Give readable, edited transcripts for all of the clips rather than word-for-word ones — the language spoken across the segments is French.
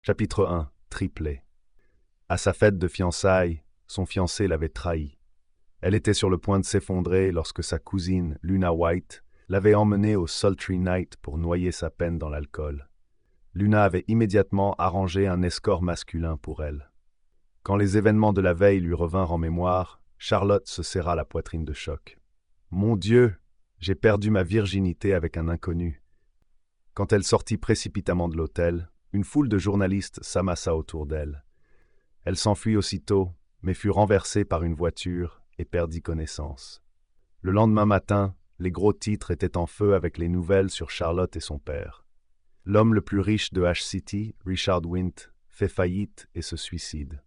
Chapitre 1. Triplé. À sa fête de fiançailles, son fiancé l'avait trahi. Elle était sur le point de s'effondrer lorsque sa cousine, Luna White, l'avait emmenée au Sultry Night pour noyer sa peine dans l'alcool. Luna avait immédiatement arrangé un escort masculin pour elle. Quand les événements de la veille lui revinrent en mémoire, Charlotte se serra la poitrine de choc. « Mon Dieu, j'ai perdu ma virginité avec un inconnu. » Quand elle sortit précipitamment de l'hôtel, une foule de journalistes s'amassa autour d'elle. Elle s'enfuit aussitôt, mais fut renversée par une voiture et perdit connaissance. Le lendemain matin, les gros titres étaient en feu avec les nouvelles sur Charlotte et son père. L'homme le plus riche de H-City, Richard Wint, fait faillite et se suicide.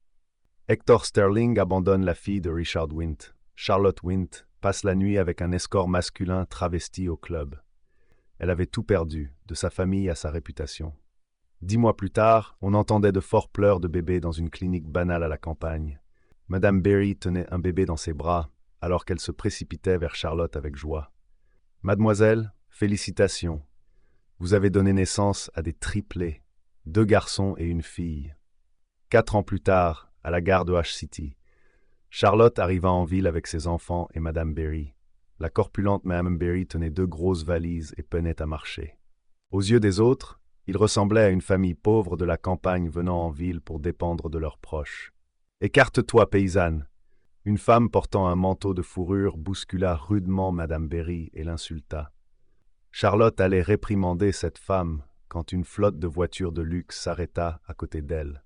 Hector Sterling abandonne la fille de Richard Wint. Charlotte Wint passe la nuit avec un escort masculin travesti au club. Elle avait tout perdu, de sa famille à sa réputation. 10 mois plus tard, on entendait de forts pleurs de bébé dans une clinique banale à la campagne. Madame Berry tenait un bébé dans ses bras, alors qu'elle se précipitait vers Charlotte avec joie. « Mademoiselle, félicitations. Vous avez donné naissance à des triplés, 2 garçons et une fille. » 4 ans plus tard, à la gare de H-City, Charlotte arriva en ville avec ses enfants et Madame Berry. La corpulente Madame Berry tenait 2 grosses valises et peinait à marcher. Aux yeux des autres, il ressemblait à une famille pauvre de la campagne venant en ville pour dépendre de leurs proches. « Écarte-toi, paysanne !» Une femme portant un manteau de fourrure bouscula rudement Madame Berry et l'insulta. Charlotte allait réprimander cette femme quand une flotte de voitures de luxe s'arrêta à côté d'elle.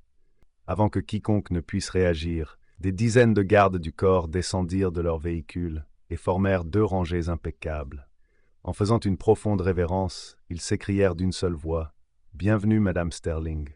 Avant que quiconque ne puisse réagir, des dizaines de gardes du corps descendirent de leurs véhicules et formèrent 2 rangées impeccables. En faisant une profonde révérence, ils s'écrièrent d'une seule voix « Bienvenue, Madame Sterling ».